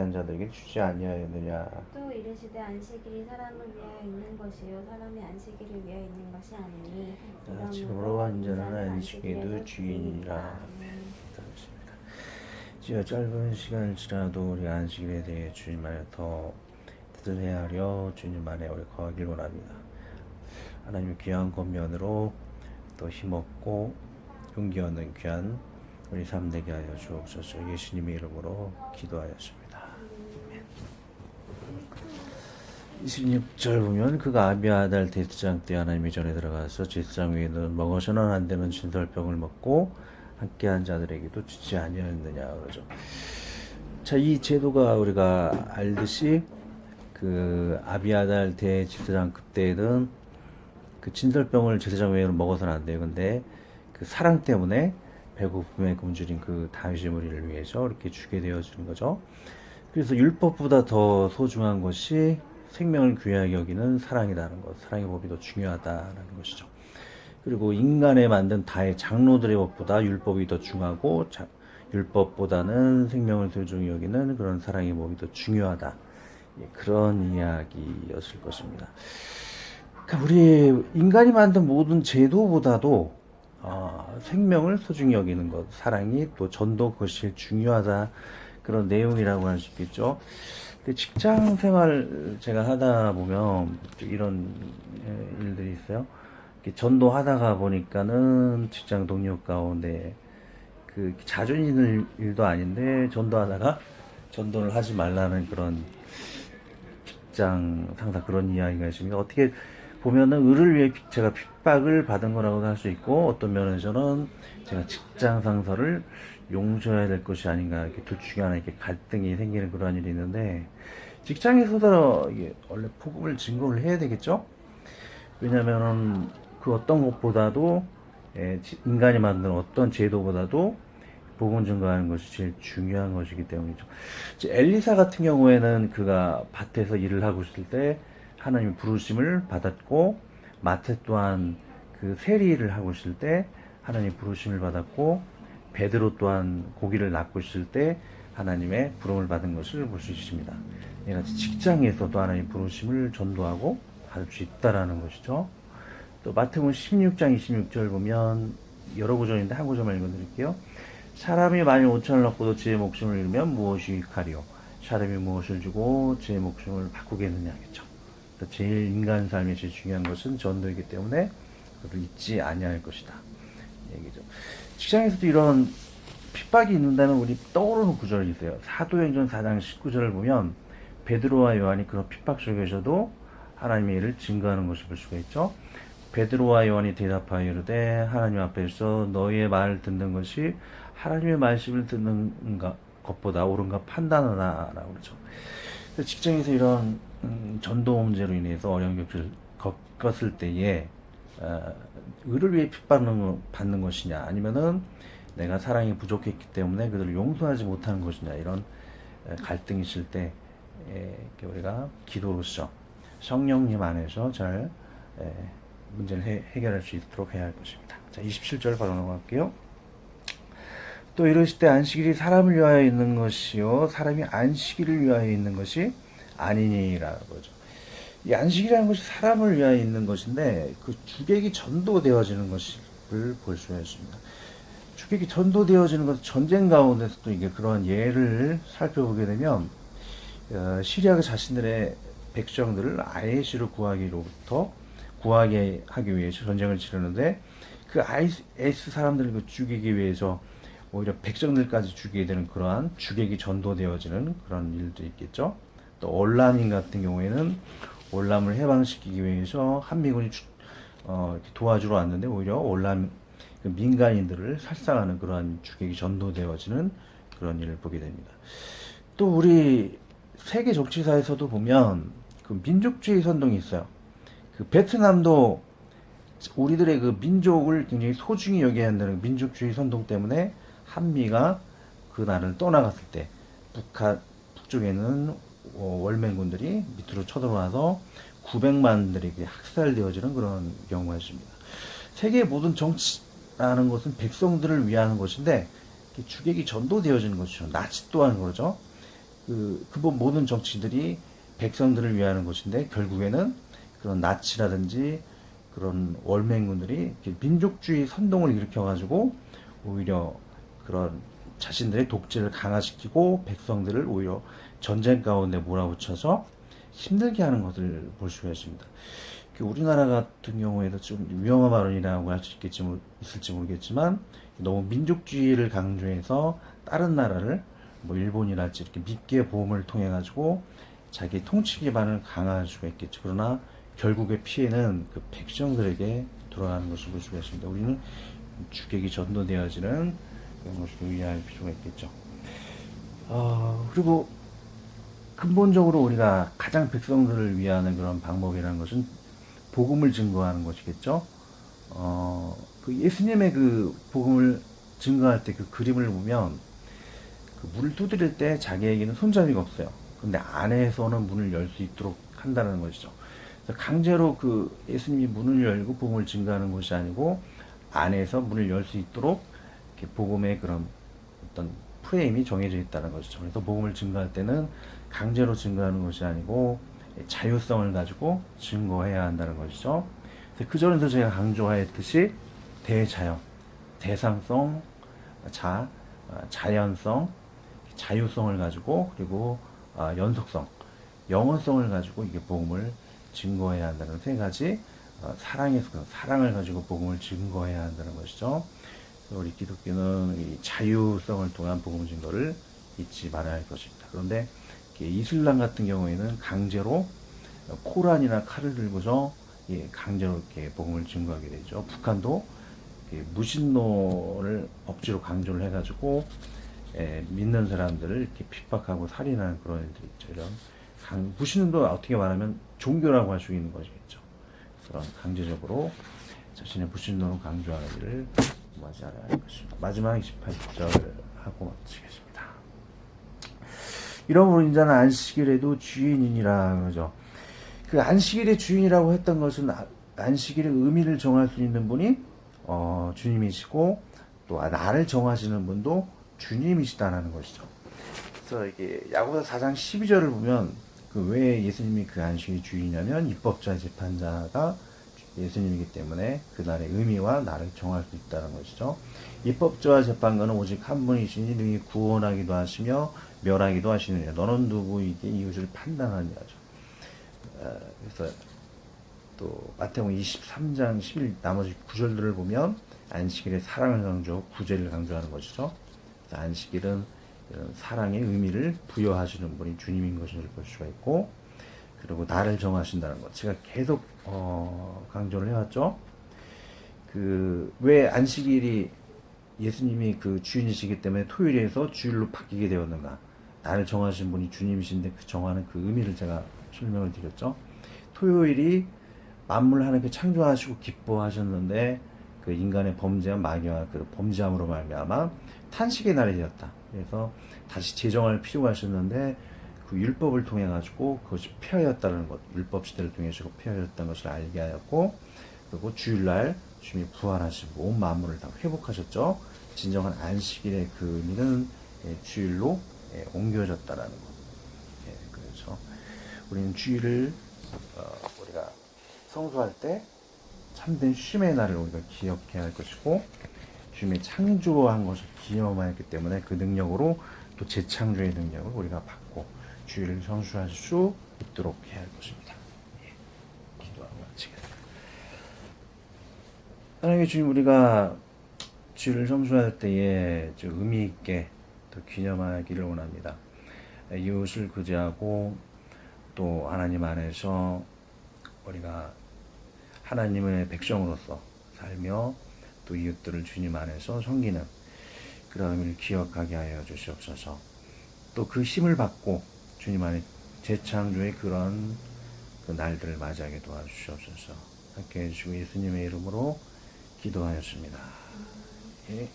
한 자들에게 주지 아니하였느냐. 또 이르시되 안식일이 사람을 위하여 있는 것이요 사람이 안식일을 위하여 있는 것이 아니니 지금으로 이러므로 완전한 인자는 안식에도 안식일에도 주인이라. 주인이라. 아멘. 그렇습니다. 지어 짧은 시간을 지나도 우리 안식일에 대해 주님 안에 더 뜻을 헤아려 주님 안에 우리 거하길 원합니다. 하나님의 귀한 권면으로 또 힘없고 용기 얻는 귀한 우리 삶 되게 하여 주옵소서. 예수님의 이름으로 기도하였습니다. 26절 보면 그가 아비아달 제사장 때 하나님의 전에 들어가서 제사장 위에는 먹어서는 안 되는 진설병을 먹고 함께한 자들에게도 주지 아니하였느냐 그러죠. 자, 이 제도가 우리가 알듯이 그 아비아달 대제사장 그때는 그 진설병을 제사장 외에는 먹어서는 안 돼요. 근데 그 사랑 때문에 배고픔에 굶주린 그 다윗의 무리를 위해서 이렇게 주게 되어지는 거죠. 그래서 율법보다 더 소중한 것이 생명을 귀하게 여기는 사랑이라는 것, 사랑의 법이 더 중요하다라는 것이죠. 그리고 인간에 만든 다의 장로들의 법보다 율법이 더 중하고 율법보다는 생명을 소중히 여기는 그런 사랑의 법이 더 중요하다. 그런 이야기였을 것입니다. 그러니까 우리 인간이 만든 모든 제도보다도 생명을 소중히 여기는 것, 사랑이 또 전도 그것이 제일 중요하다. 그런 내용이라고 할 수 있겠죠. 근데 직장 생활 제가 하다 보면 이런 일들이 있어요. 전도하다가 보니까는 직장 동료 가운데 그 자주 있는 일도 아닌데 전도하다가 전도를 하지 말라는 그런 직장 상사 그런 이야기가 있습니다. 어떻게 보면은 을을 위해 제가 핍박을 받은 거라고도 할 수 있고 어떤 면에서는 제가 직장 상사를 용서해야 될 것이 아닌가 이렇게 둘 중에 하나 이렇게 갈등이 생기는 그런 일이 있는데 직장에서도 이게 원래 복음을 증거를 해야 되겠죠? 왜냐면은 그 어떤 것보다도 인간이 만든 어떤 제도보다도 복음 증거하는 것이 제일 중요한 것이기 때문이죠. 엘리사 같은 경우에는 그가 밭에서 일을 하고 있을 때 하나님의 부르심을 받았고 마태 또한 그 세리를 하고 있을 때 하나님의 부르심을 받았고 베드로 또한 고기를 낚고 있을 때 하나님의 부름을 받은 것을 볼 수 있습니다. 얘가 직장에서도 하나님의 부르심을 전도하고 받을 수 있다라는 것이죠. 또 마태복음 16장 26절 보면 여러 구절인데 한 구절만 읽어드릴게요. 사람이 만일 5천을 얻고도 제 목숨을 잃으면 무엇이 유익하리요? 사람이 무엇을 주고 제 목숨을 바꾸겠느냐 하겠죠. 제일 인간 삶에 제일 중요한 것은 전도이기 때문에 그것을 잊지 아니할 것이다. 얘기죠. 직장에서도 이런 핍박이 있는다는 우리 떠오르는 구절이 있어요. 사도행전 4장 19절을 보면 베드로와 요한이 그런 핍박 속에서도 하나님의 일을 증거하는 것을 볼 수가 있죠. 베드로와 요한이 대답하여 이르되 하나님 앞에서 너희의 말을 듣는 것이 하나님의 말씀을 듣는 것보다 옳은가 판단하라라고 그러죠. 직장에서 이런 전도 문제로 인해서 어려운 격을 겪었을 때에 의를 위해 핍박받는 것이냐 아니면은 내가 사랑이 부족했기 때문에 그들을 용서하지 못하는 것이냐 이런 갈등이 있을 때 우리가 기도로서 성령님 안에서 잘 문제를 해결할 수 있도록 해야 할 것입니다. 자, 27절 바로 넘어갈게요. 또 이르실 때 안식일이 사람을 위하여 있는 것이요 사람이 안식일을 위하여 있는 것이 아니니라고 하죠. 이 안식이라는 것이 사람을 위하여 있는 것인데 그 주객이 전도되어지는 것을 볼 수가 있습니다. 주객이 전도되어지는 것 전쟁 가운데서도 이게 그런 예를 살펴보게 되면 시리아가 자신들의 백성들을 아이시로 구하기로부터 구하게 하기 위해서 전쟁을 치르는데 그 아이스 사람들을 그 죽이기 위해서 오히려 백성들까지 죽이게 되는 그러한 주객이 전도되어지는 그런 일도 있겠죠. 또 올라민 같은 경우에는 올람을 해방시키기 위해서 한미군이 도와주러 왔는데 오히려 올람 그 민간인들을 살상하는 그러한 주객이 전도되어지는 그런 일을 보게 됩니다. 또 우리 세계 정치사에서도 보면 그 민족주의 선동이 있어요. 그 베트남도 우리들의 그 민족을 굉장히 소중히 여겨야 한다는 민족주의 선동 때문에 한미가 그 나라를 떠나갔을 때 북쪽에는 월맹군들이 밑으로 쳐들어와서 900만들에게 학살되어지는 그런 경우가 있습니다. 세계의 모든 정치라는 것은 백성들을 위하는 것인데 주객이 전도되어지는 것이죠. 나치 또한 그러죠. 그분 모든 정치들이 백성들을 위하는 것인데 결국에는 그런 나치라든지 그런 월맹군들이 이렇게 민족주의 선동을 일으켜가지고 오히려 그런 자신들의 독재를 강화시키고 백성들을 오히려 전쟁 가운데 몰아붙여서 힘들게 하는 것을 볼 수가 있습니다. 우리나라 같은 경우에도 좀 위험한 발언이라고 할 수 있을지 모르겠지만 너무 민족주의를 강조해서 다른 나라를 뭐 일본이랄지 이렇게 믿게 보험을 통해 가지고 자기 통치 기반을 강화할 수가 있겠죠. 그러나 결국의 피해는 그 백성들에게 돌아가는 것을 볼 수가 있습니다. 우리는 주객이 전도되어지는 그런 것을 유의할 필요가 있겠죠. 그리고 근본적으로 우리가 가장 백성들을 위하는 그런 방법이라는 것은 복음을 증거하는 것이겠죠. 그 예수님의 그 복음을 증거할 때 그 그림을 보면 그 문을 두드릴 때 자기에게는 손잡이가 없어요. 근데 안에서는 문을 열 수 있도록 한다는 것이죠. 그래서 강제로 그 예수님이 문을 열고 복음을 증거하는 것이 아니고 안에서 문을 열 수 있도록 이렇게 복음의 그런 어떤 프레임이 정해져 있다는 것이죠. 그래서 복음을 증거할 때는 강제로 증거하는 것이 아니고 자유성을 가지고 증거해야 한다는 것이죠. 그 전에도 제가 강조하였듯이 대자연, 대상성, 자연성, 자유성을 가지고 그리고 연속성, 영원성을 가지고 이게 복음을 증거해야 한다는 세 가지 사랑에서 사랑을 가지고 복음을 증거해야 한다는 것이죠. 우리 기독교는 이 자유성을 통한 복음 증거를 잊지 말아야 할 것입니다. 그런데 이슬람 같은 경우에는 강제로 코란이나 칼을 들고서 강제로 이렇게 복음을 증거하게 되죠. 북한도 무신론을 억지로 강조를 해가지고 믿는 사람들을 이렇게 핍박하고 살인하는 그런 일들이 있죠. 이런 무신론도 어떻게 말하면 종교라고 할 수 있는 것이겠죠. 그런 강제적으로 자신의 무신론을 강조하는 일을 하지 않아야 할 것입니다. 마지막 28절 하고 마치겠습니다. 이러므로 인자는 안식일에도 주인이니라 그러죠. 그 안식일의 주인이라고 했던 것은 안식일의 의미를 정할 수 있는 분이 주님이시고 또 나를 정하시는 분도 주님이시다라는 것이죠. 그래서 이게 야고보서 4장 12절을 보면 그 왜 예수님이 그 안식일의 주인이냐면 입법자 재판자가 예수님이기 때문에 그날의 의미와 나를 정할 수 있다는 것이죠. 입법자와 재판관은 오직 한 분이시니 능히 구원하기도 하시며 멸하기도 하시느니라. 너는 누구에게 이웃을 판단하느냐죠. 그래서 또 마태복음 23장 11 나머지 구절들을 보면 안식일의 사랑을 강조하고 구제를 강조하는 것이죠. 안식일은 이런 사랑의 의미를 부여하시는 분이 주님인 것을 볼 수가 있고, 그리고 나를 정하신다는 것. 제가 계속 강조를 해왔죠. 왜 안식일이 예수님이 그 주인이시기 때문에 토요일에서 주일로 바뀌게 되었는가? 나를 정하신 분이 주님이신데 그 정하는 그 의미를 제가 설명을 드렸죠. 토요일이 만물 하나님께 창조하시고 기뻐하셨는데 그 인간의 범죄한 마귀와 그 범죄함으로 말미암아 탄식의 날이 되었다. 그래서 다시 제정할 필요가 있었는데 그 율법을 통해 가지고 그것이 폐하였다는 것, 율법 시대를 통해서 폐하였다는 것을 알게 하였고, 그리고 주일날 주님이 부활하시고 온 만물을 다 회복하셨죠. 진정한 안식일의 그 의미는 주일로 옮겨졌다라는 것. 그렇죠. 우리는 주일을 우리가 성수할 때 참된 쉼의 날을 우리가 기억해야 할 것이고, 주님이 창조한 것을 기념하였기 때문에 그 능력으로 또 재창조의 능력을 우리가 받고 주일을 성수할 수 있도록 해야 할 것입니다. 기도하고 마치겠습니다. 하나님의 주님, 우리가 주일을 성수할 때에 의미 있게 또 기념하기를 원합니다. 이웃을 구제하고 또 하나님 안에서 우리가 하나님의 백성으로서 살며 또 이웃들을 주님 안에서 섬기는 그런 의미를 기억하게 하여 주시옵소서. 또 그 힘을 받고 주님 안에 재창조의 그런 그 날들을 맞이하게 도와주시옵소서. 함께 해주시고 예수님의 이름으로 기도하였습니다. 예.